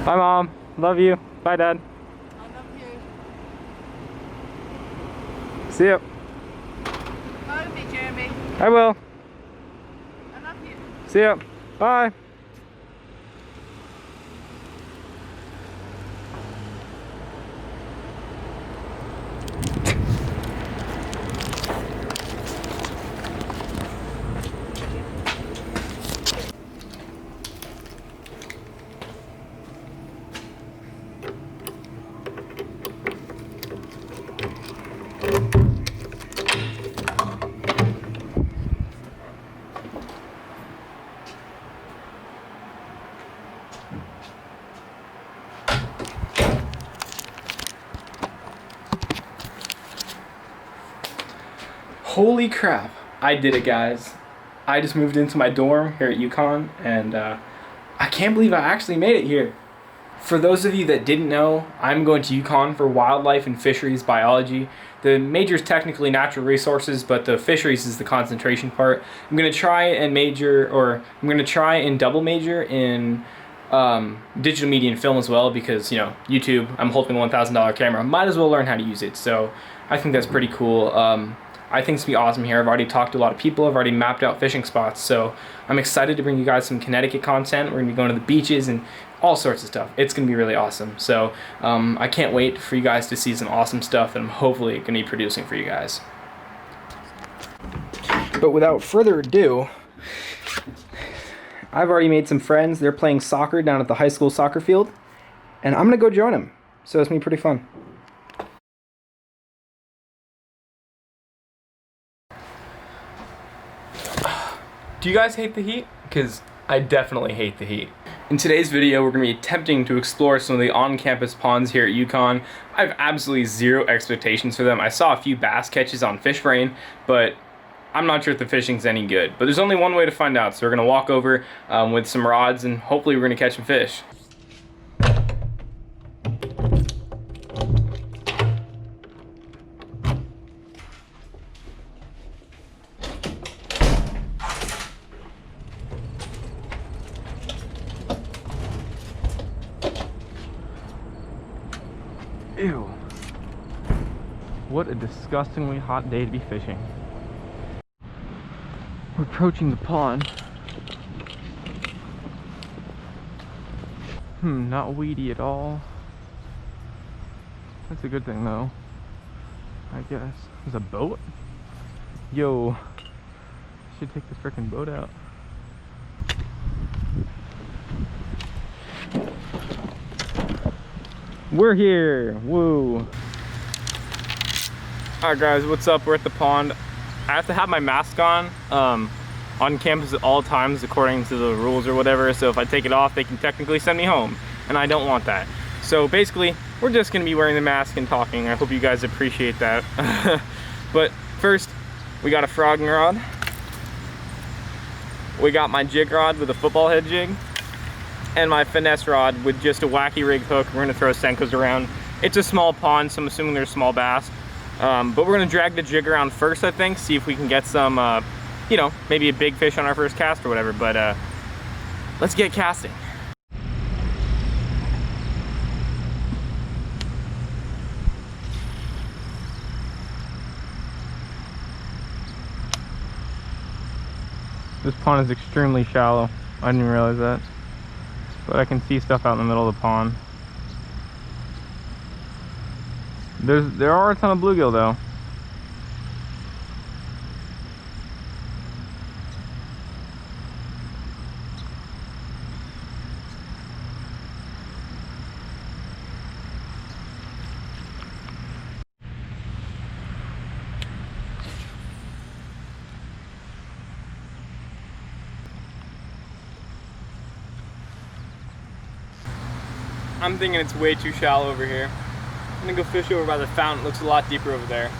Bye, Mom. Love you. Bye, Dad. I love you. See ya. Love me, Jeremy. I will. I love you. See ya. Bye. Holy crap, I did it, guys. I just moved into my dorm here at Uconn, and I can't believe I actually made it here. For those of you that didn't know, I'm going to Uconn for wildlife and fisheries biology. The major is technically natural resources, but the fisheries is the concentration part. I'm going to try and double major in digital media and film as well, because, you know, YouTube, I'm holding a $1,000 camera. Might as well learn how to use it, so I think that's pretty cool. I think it's gonna be awesome here. I've already talked to a lot of people. I've already mapped out fishing spots, so I'm excited to bring you guys some Connecticut content. We're gonna be going to the beaches and all sorts of stuff. It's gonna be really awesome. So I can't wait for you guys to see some awesome stuff that I'm hopefully gonna be producing for you guys. But without further ado, I've already made some friends. They're playing soccer down at the high school soccer field, and I'm gonna go join them. So it's gonna be pretty fun. Do you guys hate the heat? Because I definitely hate the heat. In today's video, we're going to be attempting to explore some of the on-campus ponds here at Uconn. I have absolutely zero expectations for them. I saw a few bass catches on Fishbrain, but I'm not sure if the fishing's any good. But there's only one way to find out, so we're going to walk over with some rods, and hopefully we're going to catch some fish. Ew. What a disgustingly hot day to be fishing. We're approaching the pond. Not weedy at all. That's a good thing though, I guess. There's a boat? Yo, should take this frickin' boat out. We're here, woo. Alright guys, what's up? We're at the pond. I have to have my mask on campus at all times according to the rules or whatever, so if I take it off they can technically send me home, and I don't want that. So basically, we're just gonna be wearing the mask and talking. I hope you guys appreciate that. But first, we got a frogging rod. We got my jig rod with a football head jig. And my finesse rod with just a wacky rig hook. We're gonna throw Senkos around. It's a small pond, so I'm assuming there's small bass. But we're gonna drag the jig around first, I think, see if we can get some, you know, maybe a big fish on our first cast or whatever. But let's get casting. This pond is extremely shallow. I didn't realize that. But I can see stuff out in the middle of the pond. There are a ton of bluegill though. I'm thinking it's way too shallow over here. I'm gonna go fish over by the fountain. It looks a lot deeper over there.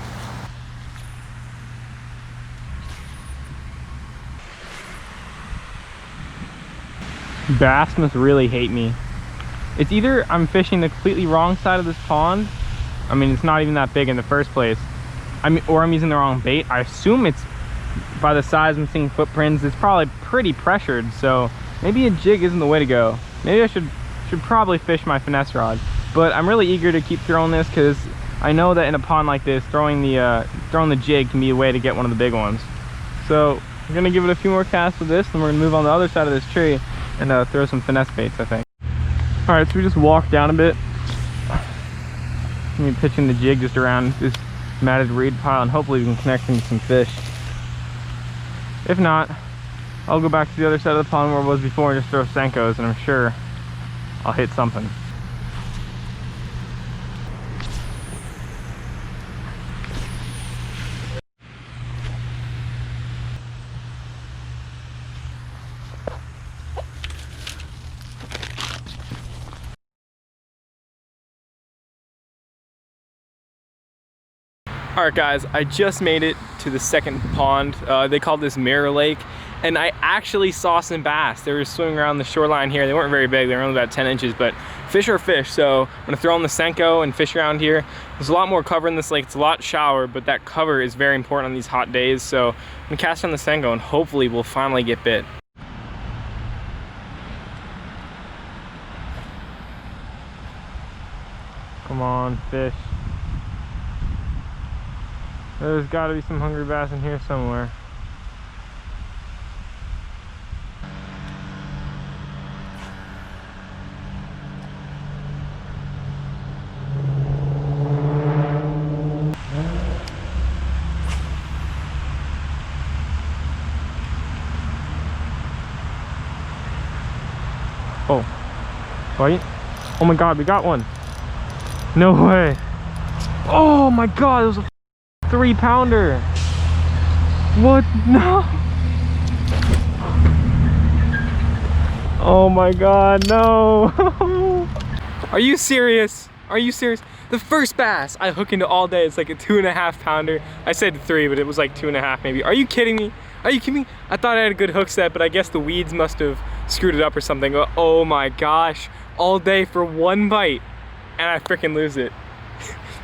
Bass must really hate me. It's either I'm fishing the completely wrong side of this pond. I mean, it's not even that big in the first place. Or I'm using the wrong bait. I assume it's, by the size I'm seeing footprints, it's probably pretty pressured. So maybe a jig isn't the way to go. Maybe I should should probably fish my finesse rod. But I'm really eager to keep throwing this because I know that in a pond like this, throwing the jig can be a way to get one of the big ones. So I'm gonna give it a few more casts with this, and we're gonna move on the other side of this tree and throw some finesse baits, I think. All right, so we just walked down a bit. I'm pitching the jig just around this matted reed pile, and hopefully we can connect into some fish. If not, I'll go back to the other side of the pond where it was before and just throw Senkos, and I'm sure I'll hit something. Alright guys, I just made it to the second pond. They call this Mirror Lake, and I actually saw some bass. They were swimming around the shoreline here. They weren't very big, they were only about 10 inches, but fish are fish, so I'm gonna throw in the Senko and fish around here. There's a lot more cover in this lake. It's a lot shallower, but that cover is very important on these hot days, so I'm gonna cast on the Senko and hopefully we'll finally get bit. Come on, fish. There's got to be some hungry bass in here somewhere. Oh, bite? Oh my god, we got one. No way. Oh my god, it was a 3-pounder. What? No. Oh my god, no. Are you serious? Are you serious? The first bass I hook into all day, it's like a 2.5-pounder. I said 3, but it was like 2.5 maybe. Are you kidding me? Are you kidding me? I thought I had a good hook set, but I guess the weeds must have screwed it up or something. Oh my gosh. All day for one bite, and I freaking lose it.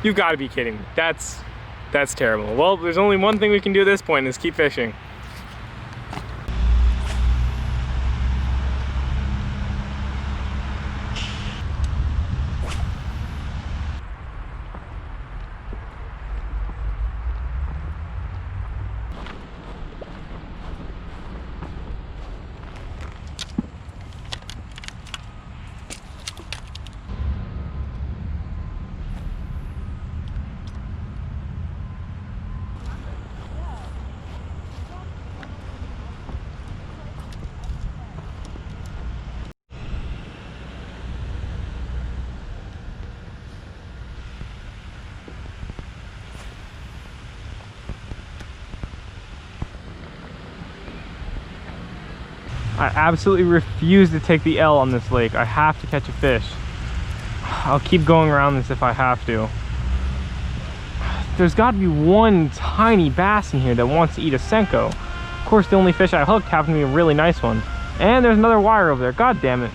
You've got to be kidding me. That's terrible. Well, there's only one thing we can do at this point, is keep fishing. I absolutely refuse to take the L on this lake. I have to catch a fish. I'll keep going around this if I have to. There's got to be one tiny bass in here that wants to eat a Senko. Of course, the only fish I hooked happened to be a really nice one. And there's another wire over there. God damn it.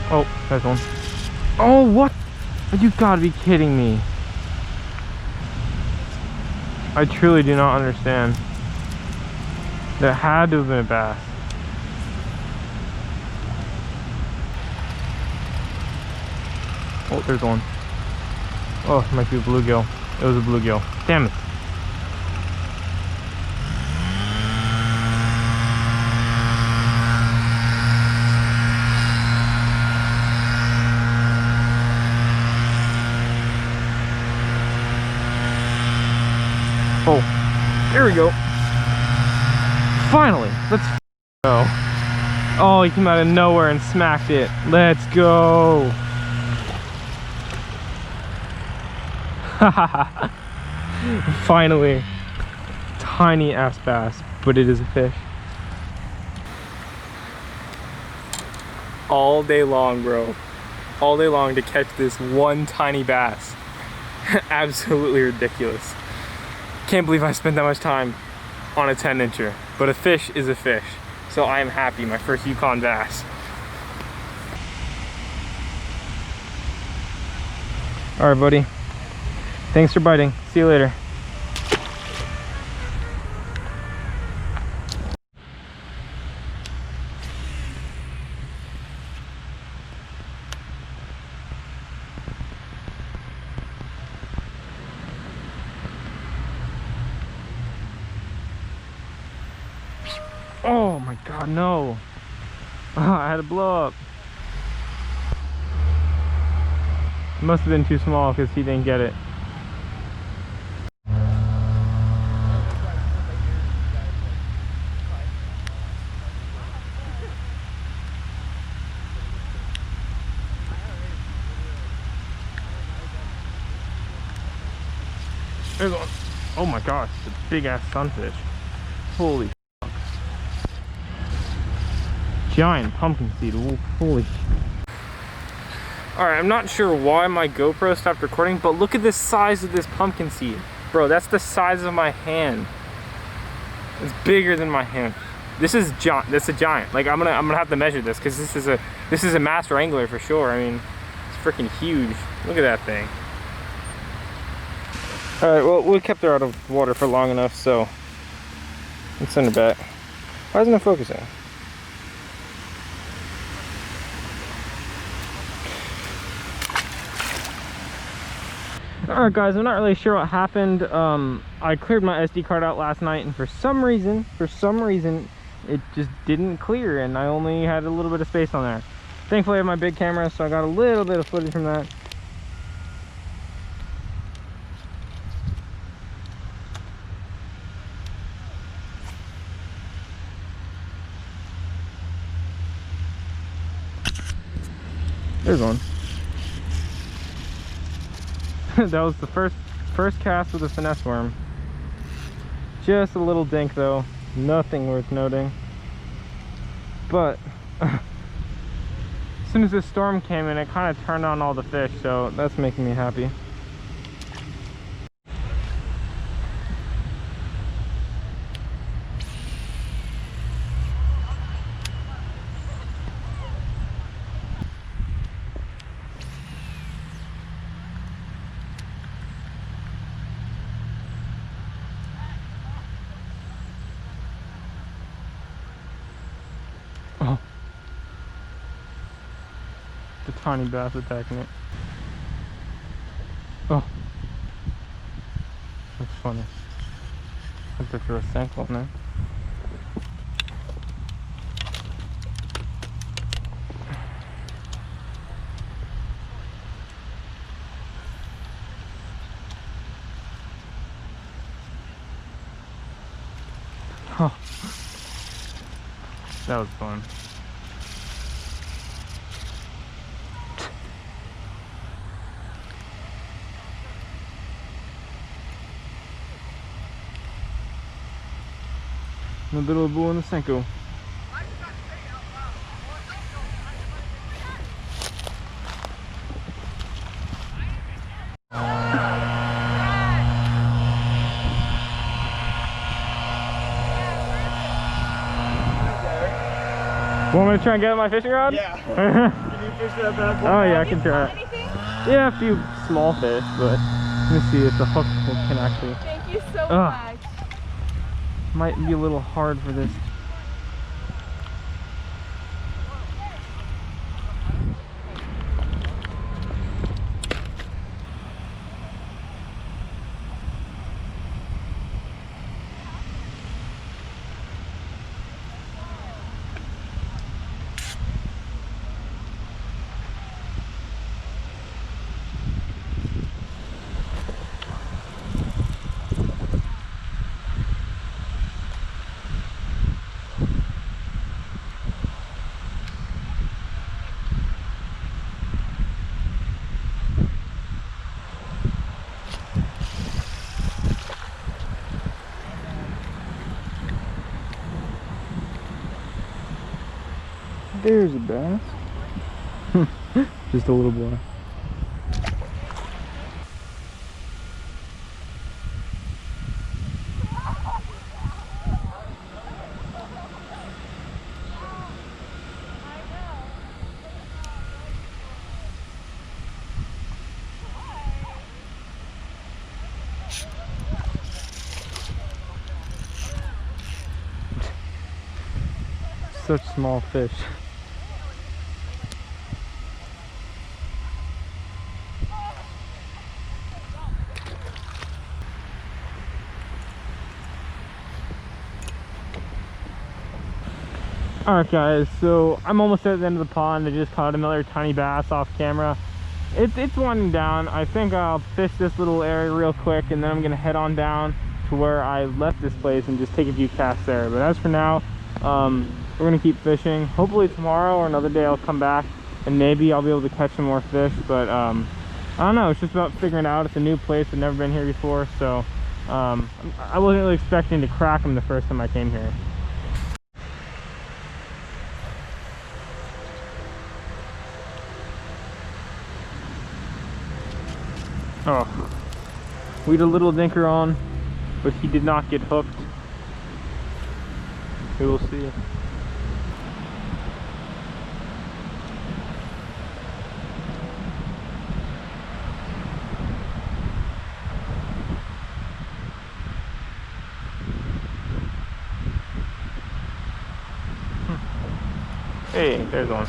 Oh, there's one. Oh, what? You gotta be kidding me. I truly do not understand. There had to have been a bass. Oh, there's one. Oh, it might be a bluegill. It was a bluegill. Damn it. Oh, there we go. Finally, let's go. Oh, he came out of nowhere and smacked it. Let's go. Finally, tiny ass bass, but it is a fish. All day long, bro. All day long to catch this one tiny bass. Absolutely ridiculous. Can't believe I spent that much time on a 10-incher, but a fish is a fish. So I am happy, my first Uconn bass. All right, buddy, Thanks for biting. See you later. Oh my god, no. Oh, I had to blow up. It must have been too small because he didn't get it. There's one. Oh my gosh, it's a big ass sunfish. Holy fuck. Giant pumpkin seed. Holy. Alright, I'm not sure why my GoPro stopped recording, but look at the size of this pumpkin seed. Bro, that's the size of my hand. It's bigger than my hand. This is giant. That's a giant. Like I'm gonna have to measure this because this is a master angler for sure. I mean, it's freaking huge. Look at that thing. Alright, well, we kept her out of water for long enough, so let's send her back. Why isn't it focusing? Alright guys, I'm not really sure what happened. I cleared my SD card out last night, and for some reason, it just didn't clear, and I only had a little bit of space on there. Thankfully I have my big camera, so I got a little bit of footage from that. There's one. That was the first cast with a finesse worm. Just a little dink though, nothing worth noting. But as soon as the storm came in, it kind of turned on all the fish, so that's making me happy. Oh, the tiny bass attacking it. Oh, that's funny. I have to throw a sample in there. Oh, that was fun. A little bull in the Senko. Want me to try and get out my fishing rod? Yeah. Can you fish that bad boy? Oh yeah, I can try it. Yeah, a few small fish, but let me see if the hook can actually. Thank you so much. Might be a little hard for this. There's a bass. Just a little boy. such small fish. Alright guys, so I'm almost at the end of the pond. I just caught another tiny bass off camera. It's winding down. I think I'll fish this little area real quick and then I'm gonna head on down to where I left this place and just take a few casts there. But as for now, we're gonna keep fishing. Hopefully tomorrow or another day I'll come back and maybe I'll be able to catch some more fish. But I don't know, it's just about figuring it out. It's a new place, I've never been here before, so I wasn't really expecting to crack them the first time I came here. Oh, we had a little dinker on, but he did not get hooked. We will see. Hey, there's one.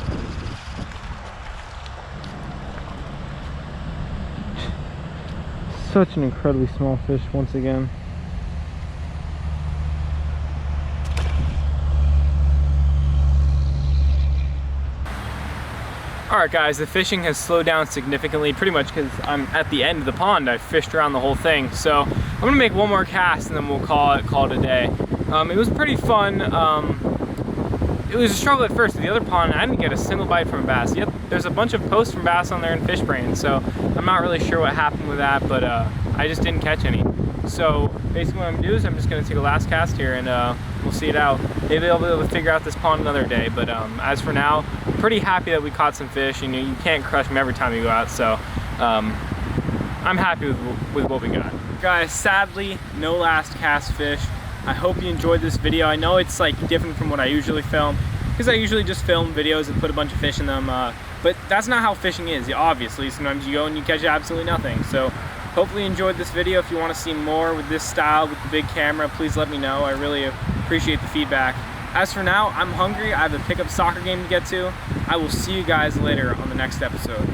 Such an incredibly small fish once again. Alright guys, the fishing has slowed down significantly, pretty much because I'm at the end of the pond. I've fished around the whole thing. So I'm gonna make one more cast and then we'll call it a day. It was pretty fun. It was a struggle at first. At the other pond, I didn't get a single bite from a bass. Yep, there's a bunch of posts from bass on there in Fishbrain, so I'm not really sure what happened with that, but I just didn't catch any. So basically what I'm gonna do is I'm just gonna take a last cast here and we'll see it out. Maybe I'll be able to figure out this pond another day, but as for now, I'm pretty happy that we caught some fish. You know, you can't crush them every time you go out, so I'm happy with what we got. Guys, sadly, no last cast fish. I hope you enjoyed this video. I know it's like different from what I usually film, because I usually just film videos and put a bunch of fish in them, but that's not how fishing is. Obviously, sometimes you go and you catch absolutely nothing. So hopefully you enjoyed this video. If you want to see more with this style, with the big camera, please let me know. I really appreciate the feedback. As for now, I'm hungry. I have a pickup soccer game to get to. I will see you guys later on the next episode.